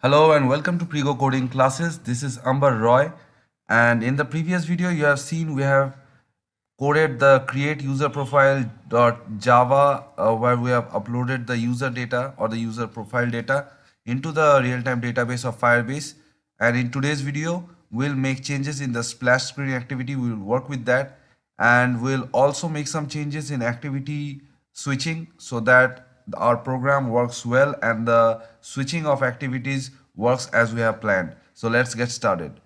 Hello and welcome to Prego Coding Classes. This is Amber Roy, and in the previous video you have seen we have coded the create user profile.java where we have uploaded the user data or the user profile data into the real-time database of Firebase. And in today's video we'll make changes in the splash screen activity. We will work with that, and we'll also make some changes in activity switching so that our program works well and the switching of activities works as we have planned. So let's get started.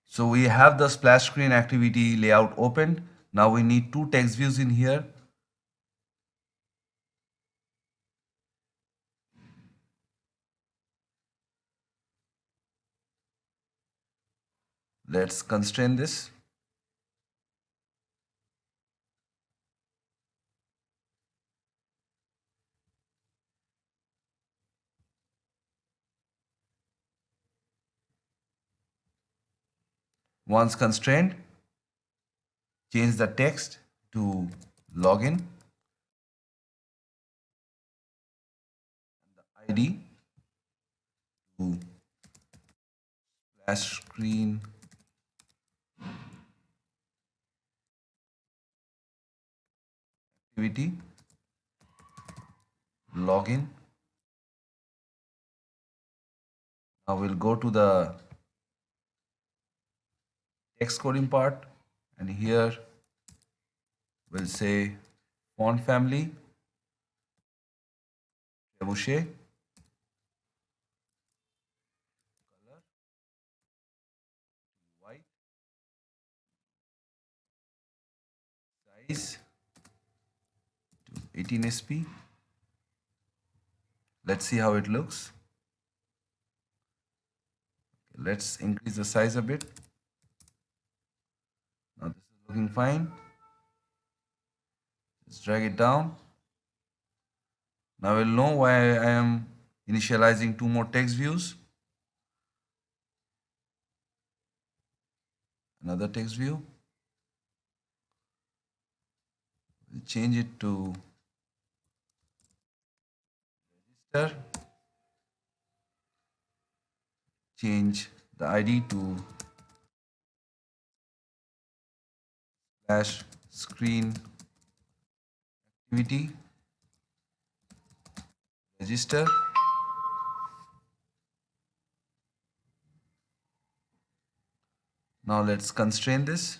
So we have the splash screen activity layout opened. Now we need two text views in here. Let's constrain this. Once constrained, change the text to login, the ID to splash screen activity login. Now we'll go to the text coding part, and here we'll say font family trebuchet, color white, size to 18 sp. Let's see how it looks. Let's increase the size a bit. Now this is looking fine. Let's drag it down. Now we'll know why I am initializing two more text views. Another text view. We'll change it to register. Change the ID to splash screen activity register. Now let's constrain this.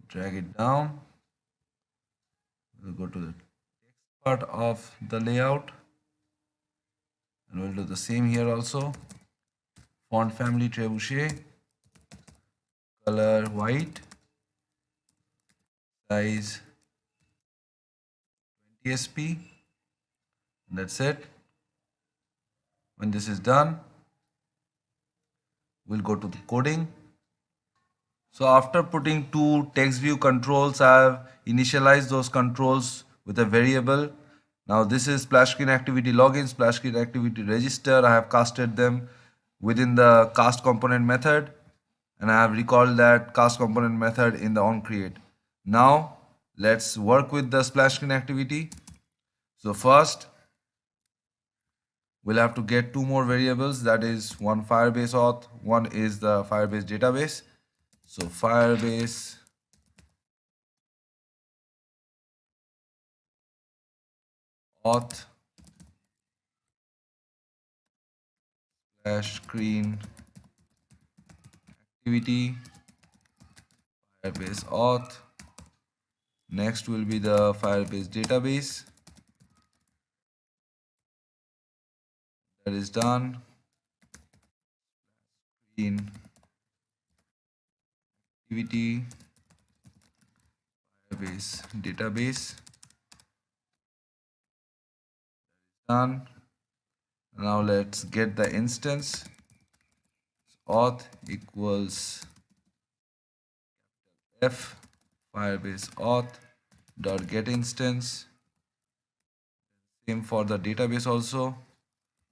Drag it down. We'll go to the text part of the layout, and we'll do the same here also. Font family trebuchet, color white, size 20 sp. That's it. When this is done, we'll go to the coding. So after putting two text view controls, I've initialized those controls with a variable. Now this is splash screen activity login, splash screen activity register. I have casted them within the cast component method, and I have recalled that cast component method in the onCreate. Now let's work with the splash screen activity. So first we'll have to get two more variables, that is one Firebase auth, one is the Firebase database. So Firebase auth splash screen activity Firebase auth. Next will be the Firebase database. That is done. Screen activity Firebase database. Done. Now let's get the instance. Auth equals F Firebase auth dot get instance. Same for the database also.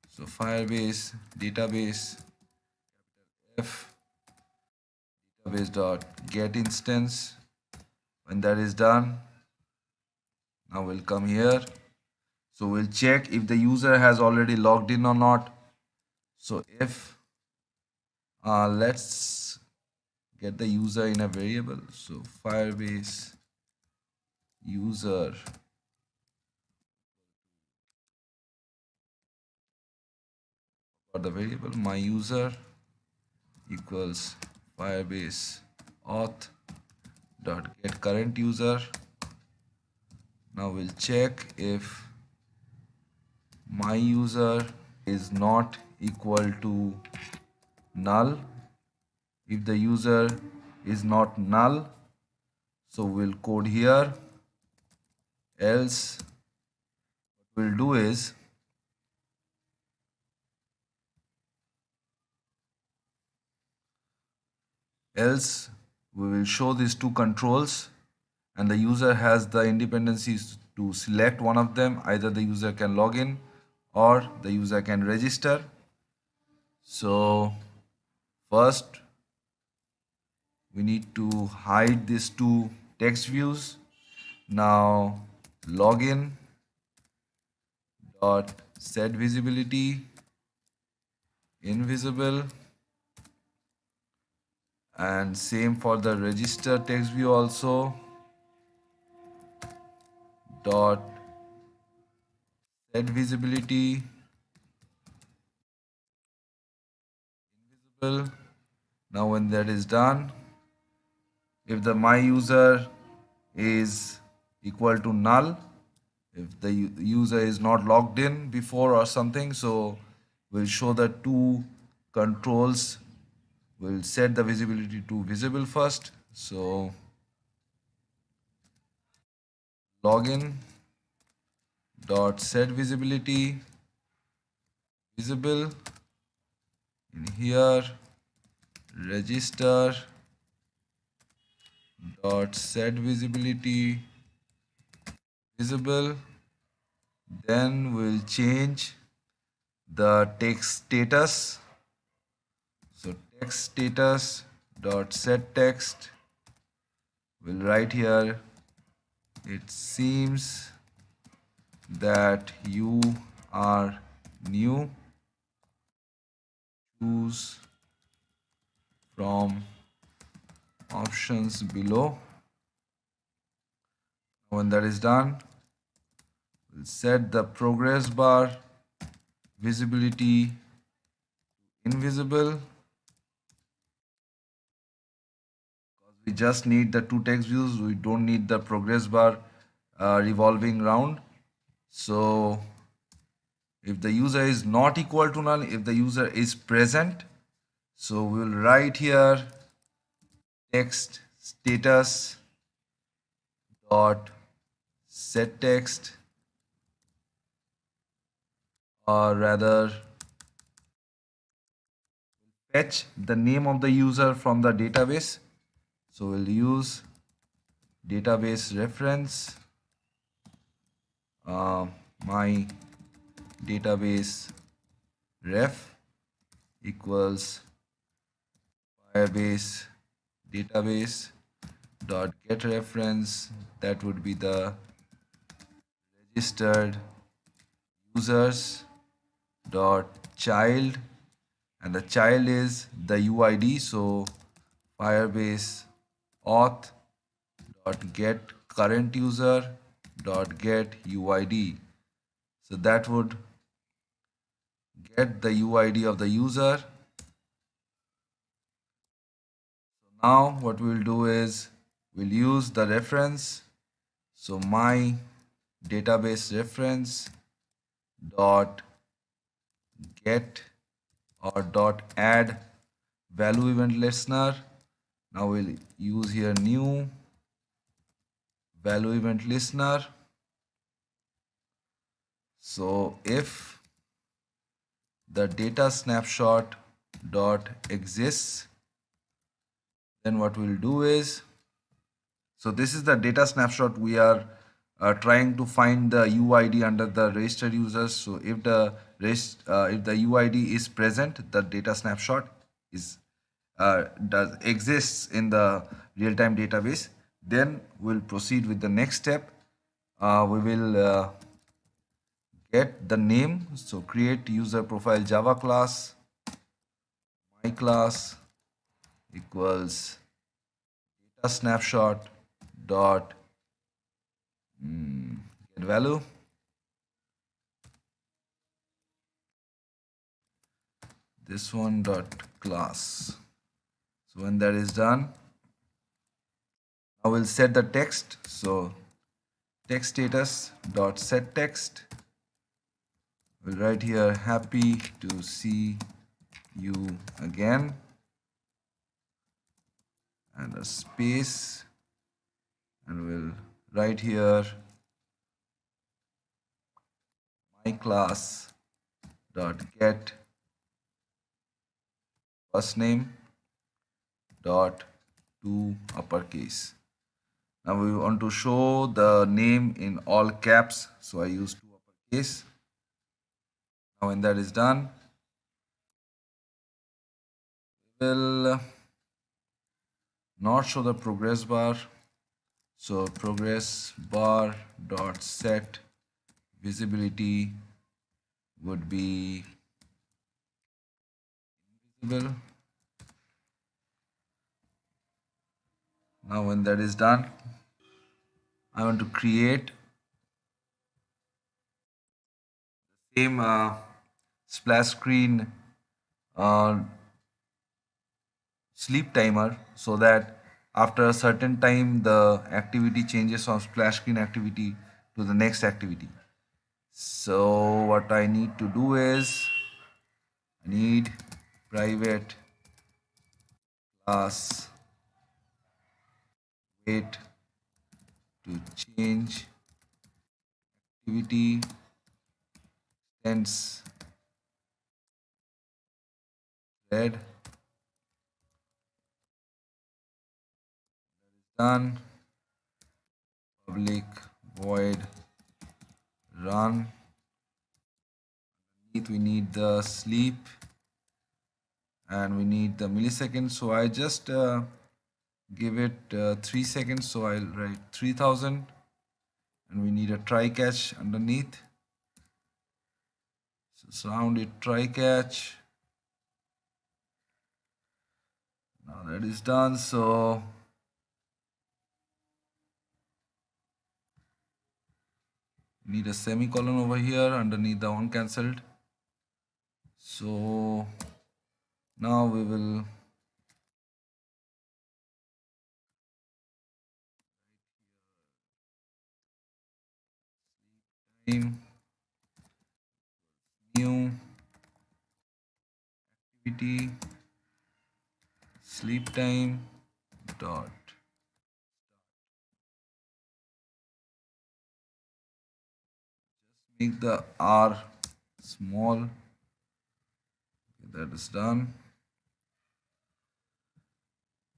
So Firebase database f database dot get instance. When that is done, now we'll come here. So we'll check if the user has already logged in or not. So if let's get the user in a variable. So Firebase user for the variable my user equals Firebase auth dot get current user. Now we'll check if my user is not equal to null. If the user is not null, so we'll code here. Else what we'll do is we will show these two controls, and the user has the independencies to select one of them. Either the user can log in or the user can register. So first we need to hide these two text views. Now login dot set visibility invisible, and same for the register text view also, dot set visibility invisible. Now when that is done, if the my user is equal to null, if the user is not logged in before or something, so we'll show the two controls. We'll set the visibility to visible first. So login dot set visibility visible. In here register dot set visibility visible. Then we'll change the text status. So text status dot set text. We'll write here, it seems that you are new. Choose from options below. When that is done, we'll set the progress bar visibility invisible. We just need the two text views. We don't need the progress bar revolving round. So if the user is not equal to null, if the user is present, so we will write here text status dot set text, or rather fetch the name of the user from the database. So we'll use database reference my database ref equals Firebase database dot get reference. That would be the registered users dot child, and the child is the UID. So Firebase auth dot get current user dot get UID. So that would get the UID of the user. So now what we'll do is we'll use the reference. So my database reference dot get or dot add value event listener. Now we'll use here new value event listener. So if the data snapshot dot exists, then what we'll do is, so this is the data snapshot we are trying to find the UID under the registered users. So if the UID is present, the data snapshot is does exists in the real-time database. Then we'll proceed with the next step. We will get the name. So create user profile Java class. My class equals data snapshot dot get value. This one dot class. So when that is done, I will set the text. So text status dot set text. We'll write here happy to see you again, and a space, and we'll write here my class dot get first name dot to uppercase. Now we want to show the name in all caps, so I use to uppercase. Now when that is done, we'll not show the progress bar. So progress bar dot set visibility would be invisible. Now when that is done, I want to create the same splash screen sleep timer, so that after a certain time the activity changes from splash screen activity to the next activity. So what I need to do is I need private class wait to change activity extends thread. Done. Public void run. We need the sleep and we need the milliseconds. So I just give it 3 seconds. So I'll write 3000, and we need a try catch underneath. So surround it try catch. Now that is done. So need a semicolon over here underneath the uncancelled. So now we will time new activity sleep time dot make the R small. Okay, that is done.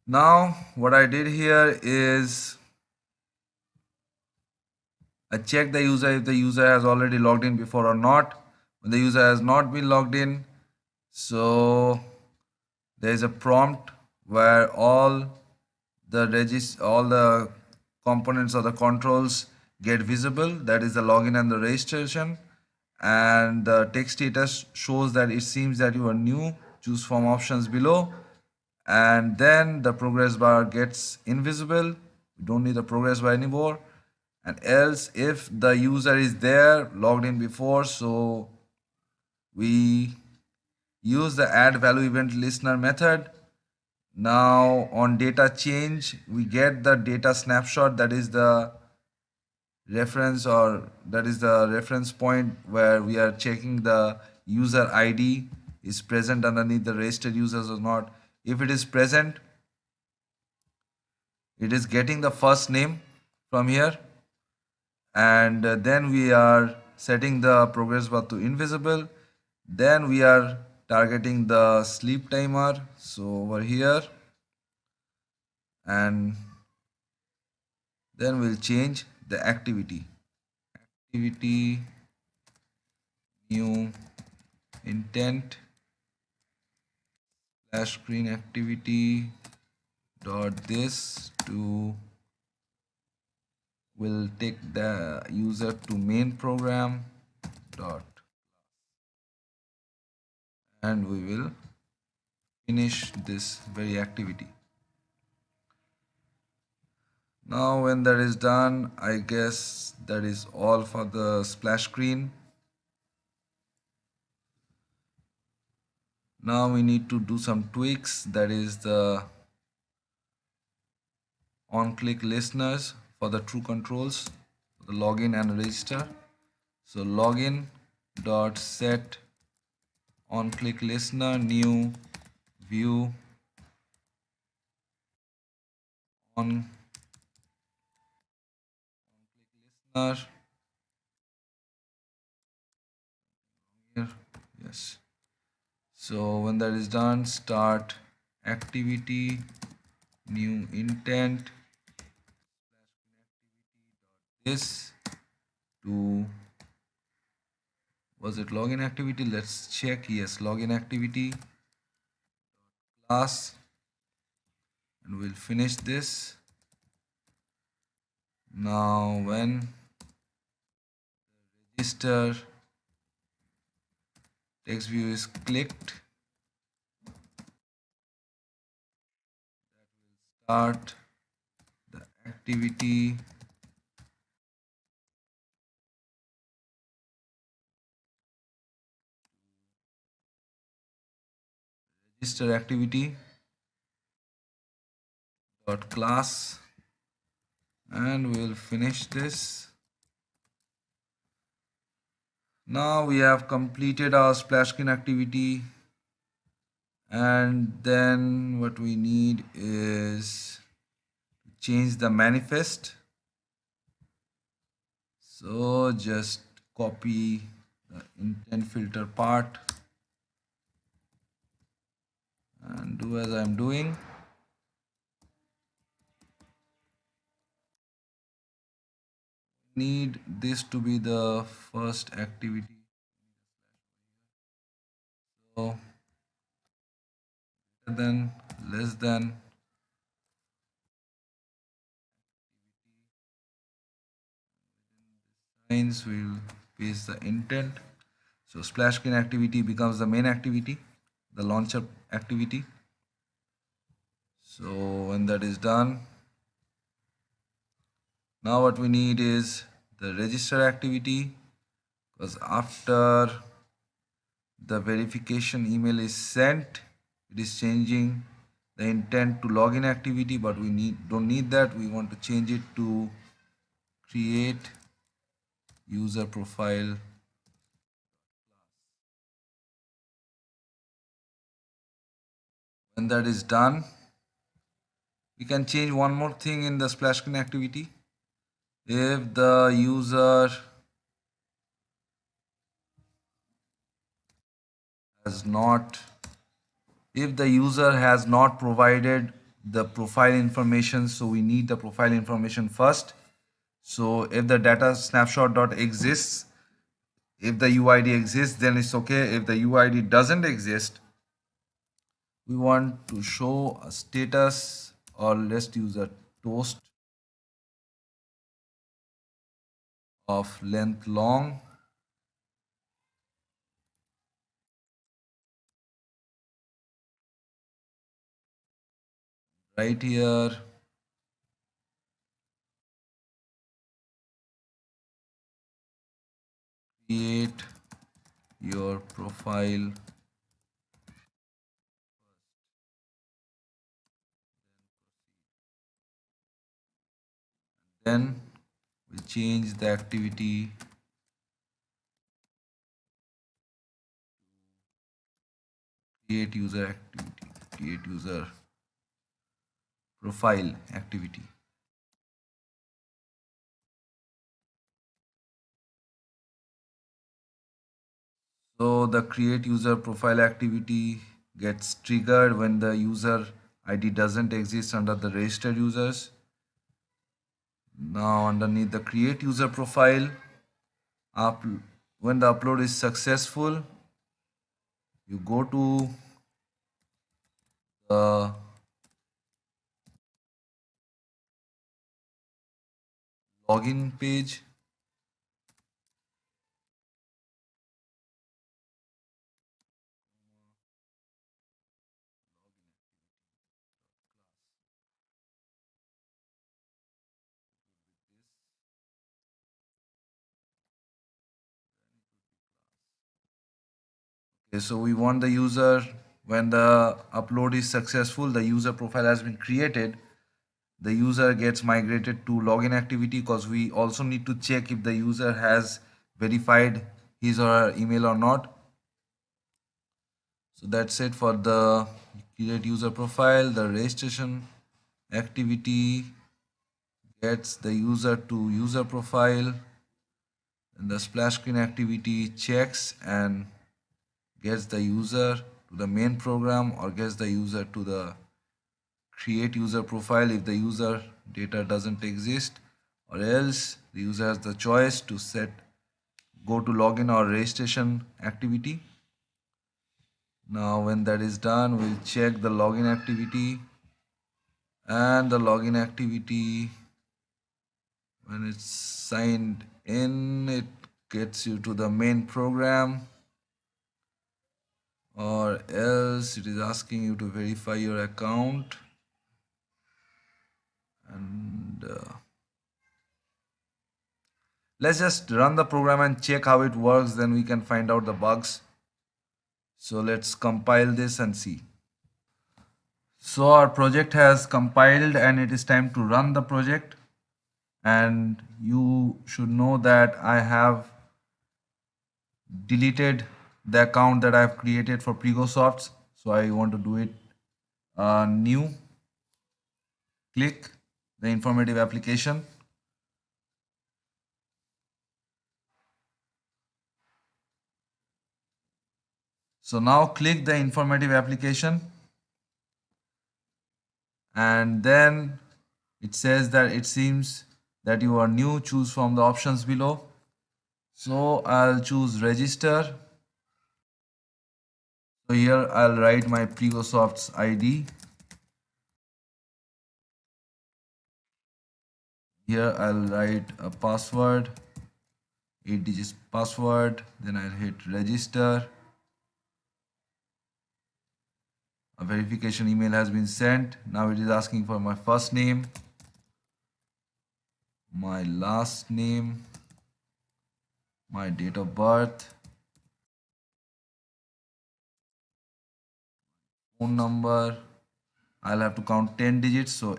Now what I did here is I check the user if the user has already logged in before or not. When the user has not been logged in, so there is a prompt where all the components or the controls get visible. That is the login and the registration, and the text status shows that it seems that you are new. Choose from options below, and then the progress bar gets invisible. We don't need the progress bar anymore. And else, if the user is there logged in before, so we use the add value event listener method. Now on data change, we get the data snapshot, that is the reference, or that is the reference point where we are checking the user ID is present underneath the registered users or not. If it is present, it is getting the first name from here, and then we are setting the progress bar to invisible. Then we are targeting the sleep timer, so over here, and then we'll change the activity. activity new intent splash screen activity dot this to will take the user to main program dot and we will finish this very activity. Now when that is done, I guess that is all for the splash screen. Now we need to do some tweaks, that is the Onclick Listeners for the true controls, the login and register. So login dot set Onclick Listener new view on listener here. Yes. So when that is done, start activity new intent this to was it login activity? Let's check. Yes, login activity class and we'll finish this. Now when register text view is clicked, start the activity register activity dot class and we'll finish this. Now we have completed our splash screen activity and then what we need is change the manifest. So just copy the intent filter part and do as I'm doing. Need this to be the first activity. So then less than signs will paste the intent. So splash screen activity becomes the main activity, the launcher activity. So when that is done, now what we need is the register activity, because after the verification email is sent, it is changing the intent to login activity, but we don't need that. We want to change it to create user profile. When that is done, we can change one more thing in the splash screen activity. If the user has not provided the profile information, so we need the profile information first. So if the data snapshot dot exists, if the UID exists, then it's okay. If the UID doesn't exist, we want to show a status, or let's use a toast of length long. Right here, create your profile then we change the activity create user activity, create user profile activity. So the create user profile activity gets triggered when the user ID doesn't exist under the registered users. Now underneath the create user profile, Up, when the upload is successful, you go to the login page. Okay, so we want the user, when the upload is successful, the user profile has been created, the user gets migrated to login activity, because we also need to check if the user has verified his or her email or not. So that's it for the create user profile. The registration activity gets the user to user profile, and the splash screen activity checks and gets the user to the main program, or gets the user to the create user profile if the user data doesn't exist, or else the user has the choice to set go to login or registration activity. Now when that is done, we'll check the login activity, and the login activity, when it's signed in, it gets you to the main program, or else it is asking you to verify your account. And let's just run the program and check how it works, then we can find out the bugs. So let's compile this and see. So our project has compiled and it is time to run the project. And you should know that I have deleted the account that I've created for Prego Softs. So I want to do it new. Click the informative application. So now click the informative application, and then it says that it seems that you are new. Choose from the options below. So I'll choose register. So here I'll write my PregoSoft's ID. Here I'll write a password, 8 digits password. Then I'll hit register. A verification email has been sent. Now it is asking for my first name, my last name, my date of birth, phone number. I'll have to count 10 digits. So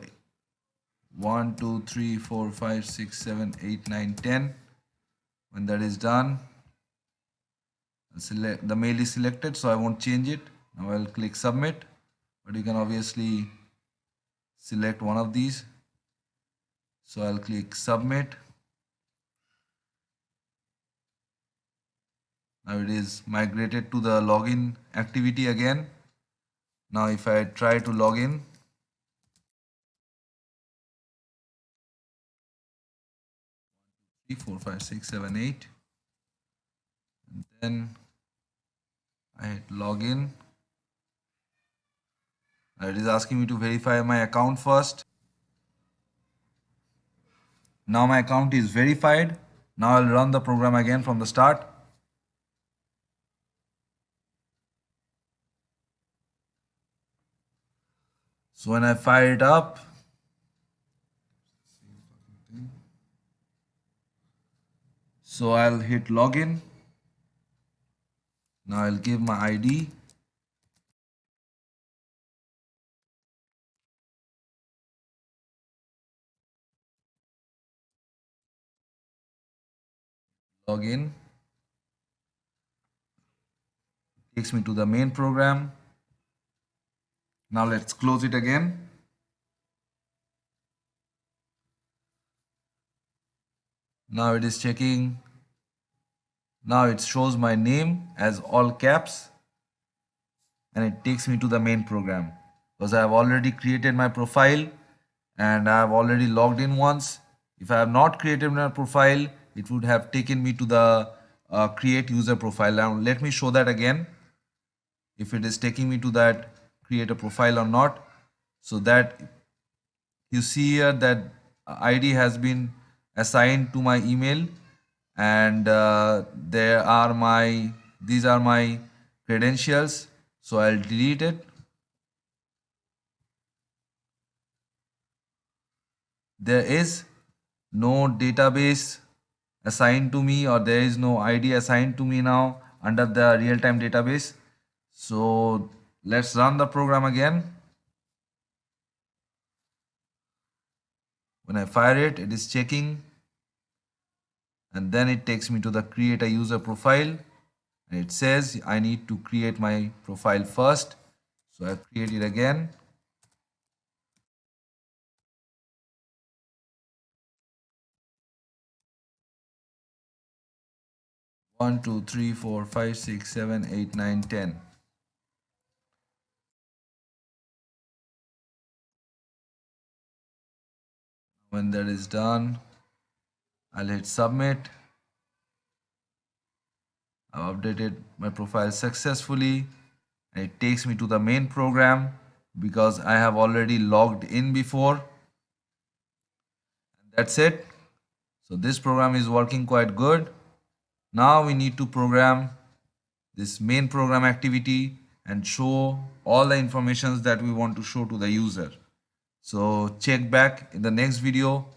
1, 2, 3, 4, 5, 6, 7, 8, 9, 10. When that is done, select the mail is selected, so I won't change it. Now I'll click submit, but you can obviously select one of these. So I'll click submit. Now it is migrated to the login activity again. Now if I try to log in, 3, 4, 5, 6, 7, 8, and then I hit login. Now it is asking me to verify my account first. Now my account is verified. Now I'll run the program again from the start. So when I fire it up, so I'll hit login. Now I'll give my ID. Login. Takes me to the main program. Now let's close it again. Now it is checking. Now it shows my name as all caps, and it takes me to the main program, because I have already created my profile and I have already logged in once. If I have not created my profile, it would have taken me to the create user profile. Now let me show that again, if it is taking me to that create a profile or not. So that you see here that ID has been assigned to my email, and these are my credentials. So I'll delete it. There is no database assigned to me, or there is no ID assigned to me now under the real-time database. So let's run the program again. When I fire it, it is checking, and then it takes me to the create a user profile, and it says I need to create my profile first. So I create it again. One, two, three, four, five, six, 7, 8, 9, 10. When that is done, I'll hit submit. I've updated my profile successfully, and it takes me to the main program because I have already logged in before. And that's it. So this program is working quite good. Now we need to program this main program activity and show all the informations that we want to show to the user. So check back in the next video,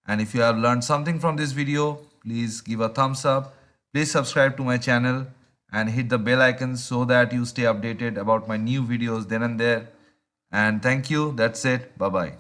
and if you have learned something from this video, please give a thumbs up. Please subscribe to my channel and hit the bell icon so that you stay updated about my new videos then and there. And thank you. That's it. Bye bye.